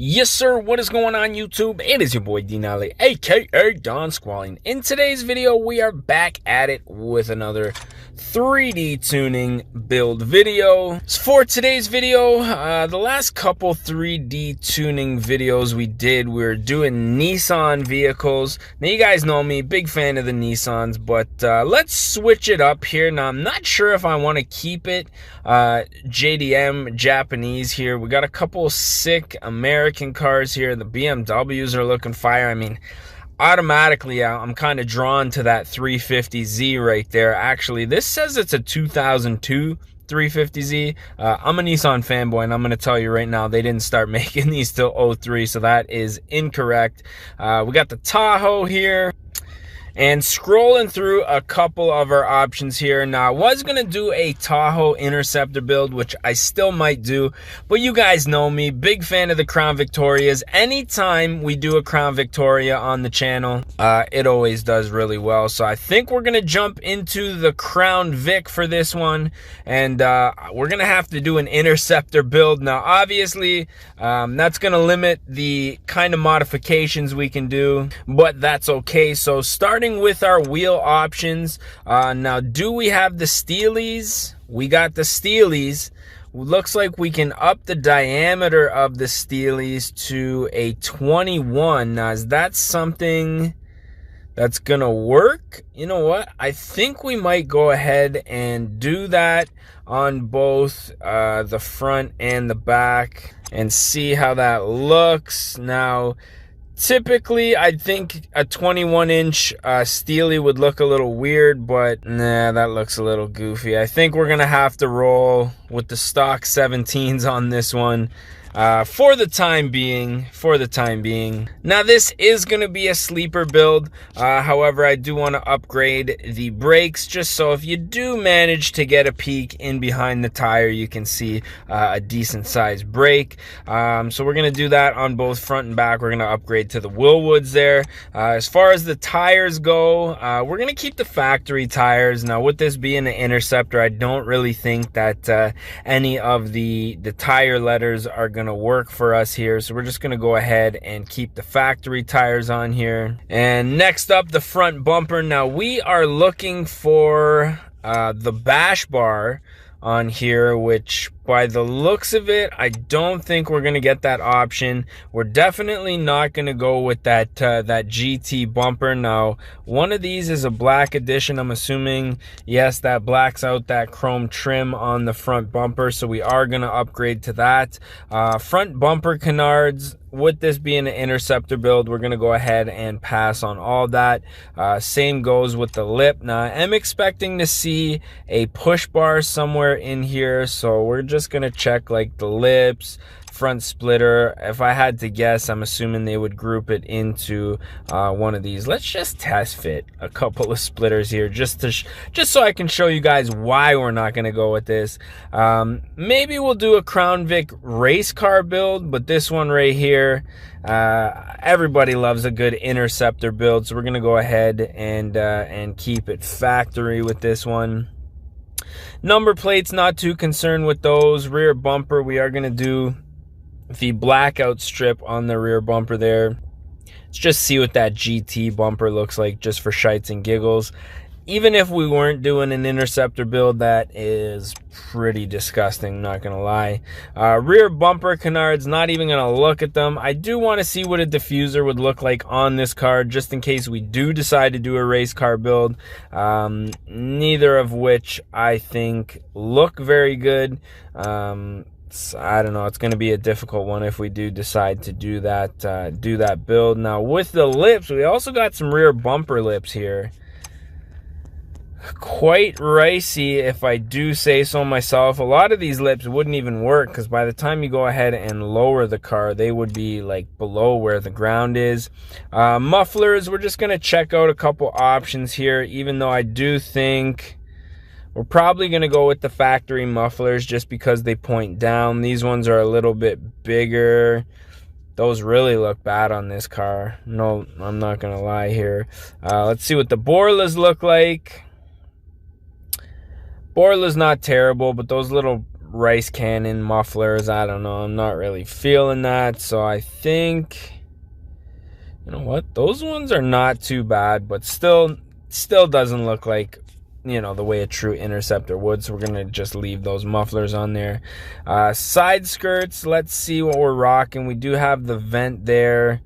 Yes, sir. What is going on, YouTube? It is your boy Denali, aka Don Squalling. In today's video, we are back at it with another 3D tuning build video. For today's video, the last couple 3D tuning videos we did, we were doing Nissan vehicles. Now, you guys know me, big fan of the Nissans, but let's switch it up here. Now, I'm not sure if I want to keep it JDM Japanese here. We got a couple sick American cars here. The BMWs are looking fire. I mean, automatically I'm kind of drawn to that 350Z right there. Actually, this says it's a 2002 350Z. I'm a Nissan fanboy, and I'm going to tell you right now, they didn't start making these till 03, so that is incorrect. We got the Tahoe here. And scrolling through a couple of our options here. Now, I was going to do a Tahoe Interceptor build, which I still might do. But you guys know me, big fan of the Crown Victorias. Anytime we do a Crown Victoria on the channel, it always does really well. So I think we're going to jump into the Crown Vic for this one. And we're going to have to do an Interceptor build. Now, obviously, that's going to limit the kind of modifications we can do. But that's okay. So starting with our wheel options, now, do we have the Steelies? We got the Steelies. Looks like we can up the diameter of the Steelies to a 21. Now, is that something that's gonna work? You know what, I think we might go ahead and do that on both the front and the back and see how that looks. Now, typically, I think a 21-inch Steely would look a little weird, but nah, that looks a little goofy. I think we're going to have to roll with the stock 17s on this one. For the time being. Now, this is going to be a sleeper build. However, I do want to upgrade the brakes, just so if you do manage to get a peek in behind the tire, you can see a decent sized brake. So we're going to do that on both front and back. We're going to upgrade to the Willwoods there. As far as the tires go, we're going to keep the factory tires. Now, with this being an Interceptor, I don't really think that any of the tire letters are going to work for us here, so we're just going to go ahead and keep the factory tires on here. And next up, the front bumper. Now, we are looking for the bash bar on here, which by the looks of it, I don't think we're going to get that option. We're definitely not going to go with that that GT bumper. Now, one of these is a black edition, I'm assuming. Yes, that blacks out that chrome trim on the front bumper, so we are going to upgrade to that. Front bumper canards, with this being an Interceptor build, we're going to go ahead and pass on all that. Same goes with the lip. Now, I'm expecting to see a push bar somewhere in here, so we're just going to check like the lips, front splitter. If I had to guess, I'm assuming they would group it into one of these. Let's just test fit a couple of splitters here, just so I can show you guys why we're not going to go with this. Maybe we'll do a Crown Vic race car build, but this one right here, everybody loves a good Interceptor build, so we're going to go ahead and keep it factory with this one. Number plates, not too concerned with those. Rear bumper, we are going to do the blackout strip on the rear bumper there. Let's just see what that GT bumper looks like, just for shites and giggles. Even if we weren't doing an Interceptor build, that is pretty disgusting, not gonna lie. Rear bumper canards, not even gonna look at them. I do want to see what a diffuser would look like on this car, just in case we do decide to do a race car build. Neither of which I think look very good. I don't know, it's going to be a difficult one if we do decide to do that build. Now, with the lips, we also got some rear bumper lips here. Quite ricey, if I do say so myself. A lot of these lips wouldn't even work, because by the time you go ahead and lower the car, they would be like below where the ground is. Mufflers, we're just going to check out a couple options here, even though I do think we're probably going to go with the factory mufflers just because they point down. These ones are a little bit bigger. Those really look bad on this car. No, I'm not going to lie here. Let's see what the Borlas look like. Borla's not terrible, but those little rice cannon mufflers. I don't know. I'm not really feeling that. So I think, you know what? Those ones are not too bad, but still doesn't look like, you know, the way a true Interceptor would. So we're going to just leave those mufflers on there. Side skirts, let's see what we're rocking. We do have the vent there.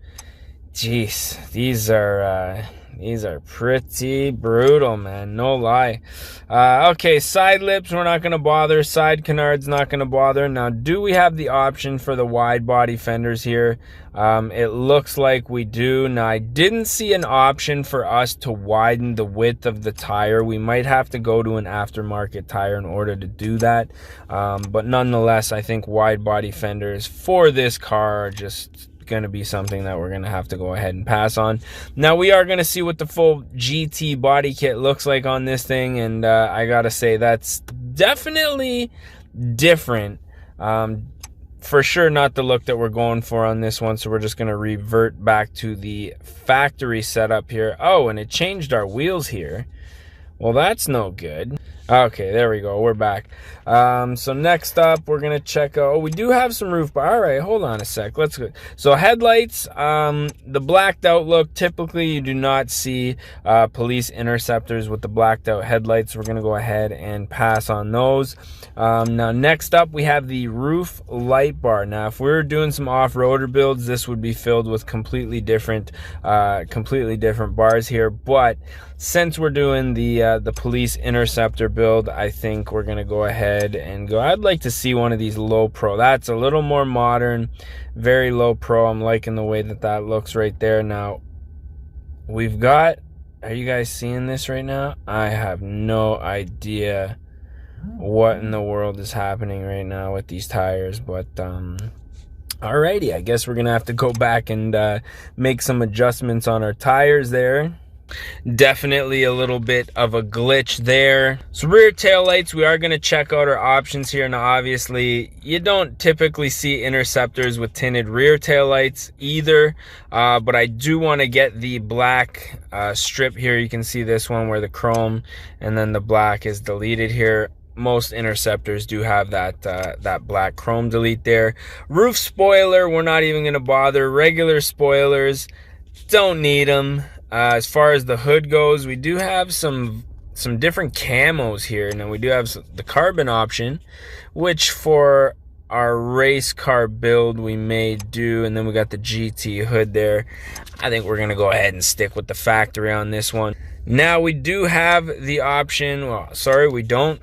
Jeez, these are pretty brutal, man. No lie. Okay, side lips, we're not going to bother. Side canards, not going to bother. Now, do we have the option for the wide body fenders here? It looks like we do. Now, I didn't see an option for us to widen the width of the tire. We might have to go to an aftermarket tire in order to do that. But nonetheless, I think wide body fenders for this car are just going to be something that we're going to have to go ahead and pass on. Now we are going to see what the full GT body kit looks like on this thing, and I gotta say that's definitely different. For sure not the look that we're going for on this one, so we're just going to revert back to the factory setup here. Oh, and it changed our wheels here. Well, that's no good. Okay, there we go. We're back. So next up, we're going to check out... Oh, we do have some roof bar. All right, hold on a sec. Let's go. So headlights, the blacked out look. Typically, you do not see police Interceptors with the blacked out headlights. We're going to go ahead and pass on those. Now, next up, we have the roof light bar. Now, if we were doing some off-roader builds, this would be filled with completely different bars here. But since we're doing the police Interceptor build, I think we're gonna go ahead and go. I'd like to see one of these low pro. That's a little more modern, very low pro. I'm liking the way that looks right there. Now we've got, are you guys seeing this right now? I have no idea what in the world is happening right now with these tires, but alrighty, I guess we're gonna have to go back and make some adjustments on our tires there. Definitely a little bit of a glitch there. So rear tail lights, we are going to check out our options here. Now obviously you don't typically see Interceptors with tinted rear tail lights either, but I do want to get the black strip here. You can see this one where the chrome and then the black is deleted here. Most Interceptors do have that black chrome delete there. Roof spoiler, we're not even going to bother. Regular spoilers, don't need them. As far as the hood goes, we do have some different camos here. Now we do have the carbon option, which for our race car build we may do, and then we got the GT hood there. I think we're gonna go ahead and stick with the factory on this one. Now we do have the option, well, sorry, we don't.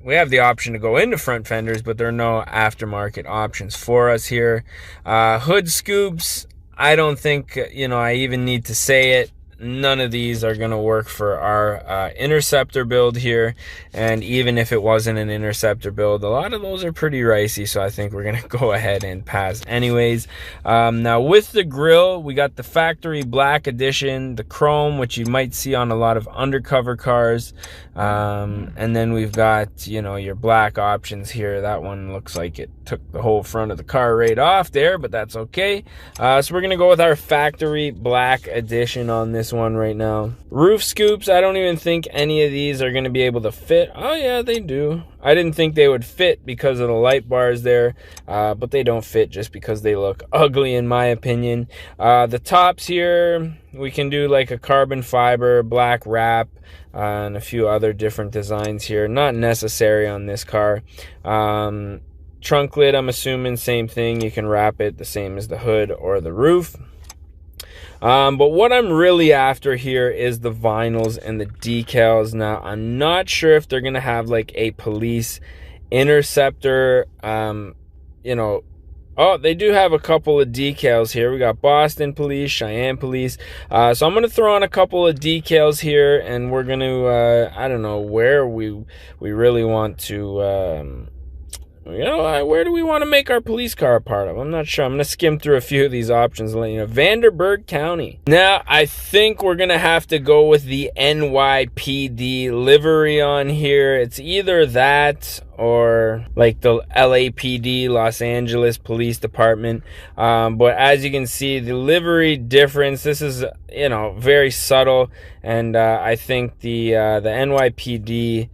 We have the option to go into front fenders, but there are no aftermarket options for us here. Hood scoops, I don't think, you know, I even need to say it. None of these are going to work for our Interceptor build here. And even if it wasn't an Interceptor build, a lot of those are pretty ricey. So I think we're going to go ahead and pass anyways. Now with the grille, we got the factory black edition, the chrome, which you might see on a lot of undercover cars. And then we've got, you know, your black options here. That one looks like it took the whole front of the car right off there, but that's okay. So we're going to go with our factory black edition on this one right now. Roof scoops, I don't even think any of these are going to be able to fit. Oh yeah, they do. I didn't think they would fit because of the light bars there, but they don't fit just because they look ugly in my opinion. The tops here, we can do like a carbon fiber, black wrap, and a few other different designs here. Not necessary on this car. Trunk lid, I'm assuming same thing. You can wrap it the same as the hood or the roof. But what I'm really after here is the vinyls and the decals. Now, I'm not sure if they're going to have like a police Interceptor, you know. Oh, they do have a couple of decals here. We got Boston Police, Cheyenne Police. So I'm going to throw on a couple of decals here, and we're going to, I don't know where we really want to, you know, where do we want to make our police car a part of? I'm not sure. I'm going to skim through a few of these options and let you know. Vanderburgh County. Now, I think we're going to have to go with the NYPD livery on here. It's either that or like the LAPD, Los Angeles Police Department. But as you can see, the livery difference, this is, you know, very subtle. And I think the NYPD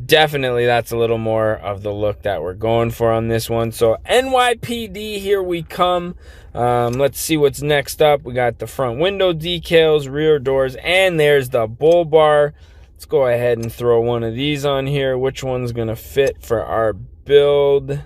Definitely, that's a little more of the look that we're going for on this one. So NYPD, here we come. Let's see what's next up. We got the front window decals, rear doors, and there's the bull bar. Let's go ahead and throw one of these on here. Which one's going to fit for our build?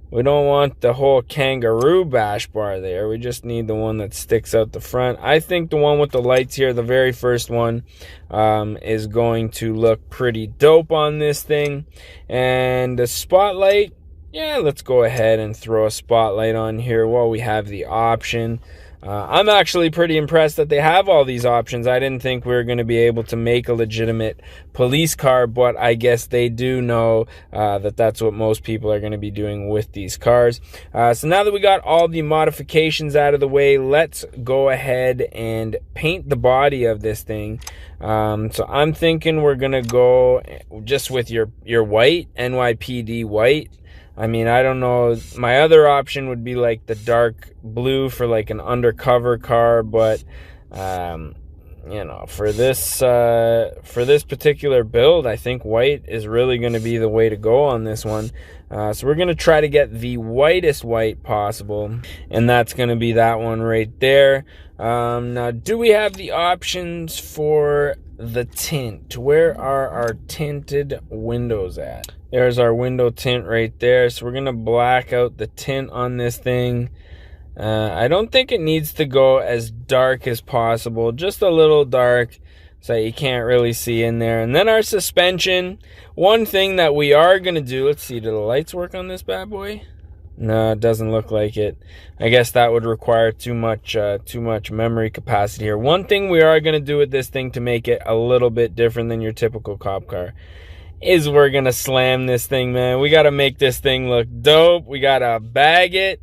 We don't want the whole kangaroo bash bar there. We just need the one that sticks out the front. I think the one with the lights here, the very first one, is going to look pretty dope on this thing. And the spotlight, yeah, let's go ahead and throw a spotlight on here while we have the option. I'm actually pretty impressed that they have all these options. I didn't think we were going to be able to make a legitimate police car, but I guess they do know that that's what most people are going to be doing with these cars. So now that we got all the modifications out of the way, let's go ahead and paint the body of this thing. So I'm thinking we're going to go just with your white, NYPD white. I mean, I don't know. My other option would be like the dark blue for like an undercover car, but you know, for this particular build, I think white is really going to be the way to go on this one. So we're going to try to get the whitest white possible, and that's going to be that one right there. Now, do we have the options for the tint? Where are our tinted windows at? There's our window tint right there. So we're going to black out the tint on this thing. I don't think it needs to go as dark as possible. Just a little dark so you can't really see in there. And then our suspension. One thing that we are going to do. Let's see. Do the lights work on this bad boy? No, it doesn't look like it. I guess that would require too much memory capacity here. One thing we are going to do with this thing to make it a little bit different than your typical cop car is we're going to slam this thing, man. We got to make this thing look dope. We got to bag it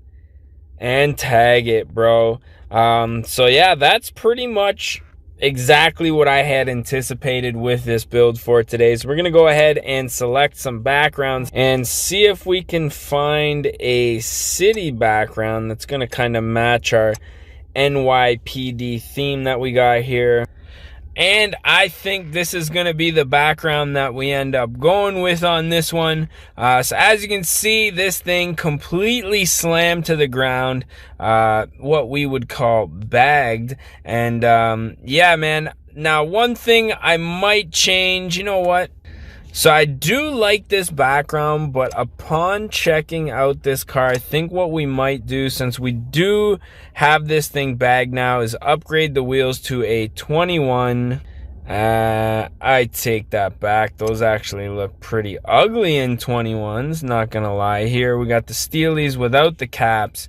and tag it, bro. So yeah, that's pretty much exactly what I had anticipated with this build for today. So we're going to go ahead and select some backgrounds and see if we can find a city background that's going to kind of match our NYPD theme that we got here. And I think this is going to be the background that we end up going with on this one. So as you can see, this thing completely slammed to the ground, what we would call bagged. And yeah, man. Now, one thing I might change, you know what? So I do like this background, but upon checking out this car, I think what we might do, since we do have this thing bagged now, is upgrade the wheels to a 21. I take that back. Those actually look pretty ugly in 21s, not gonna lie. Here we got the Steelies without the caps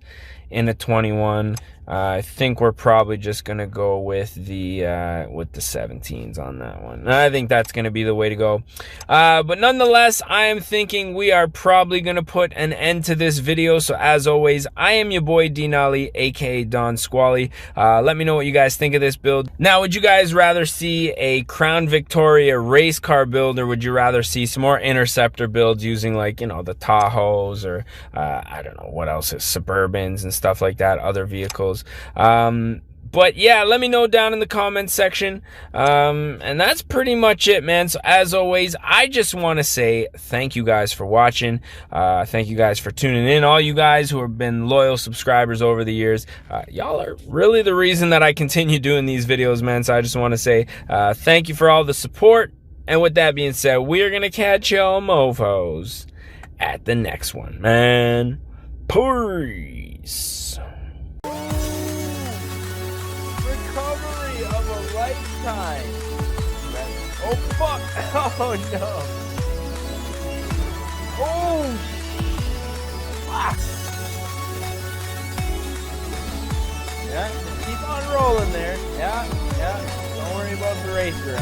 in a 21. I think we're probably just gonna go with the 17s on that one. I think that's gonna be the way to go. But nonetheless, I am thinking we are probably gonna put an end to this video. So as always, I am your boy Denali, aka Don Squally. Let me know what you guys think of this build. Now, would you guys rather see a Crown Victoria race car build, or would you rather see some more Interceptor builds using, like, you know, the Tahoes, or I don't know what else is, Suburbans and stuff like that, other vehicles? But yeah, let me know down in the comments section. And that's pretty much it, man. So as always, I just want to say thank you guys for watching. Thank you guys for tuning in. All you guys who have been loyal subscribers over the years, y'all are really the reason that I continue doing these videos, man. So I just want to say thank you for all the support. And with that being said, we're going to catch y'all mofos at the next one, man. Peace. Recovery of a lifetime. Oh fuck! Oh no! Oh fuck! Yeah, just keep on rolling there. Yeah. Don't worry about the racer.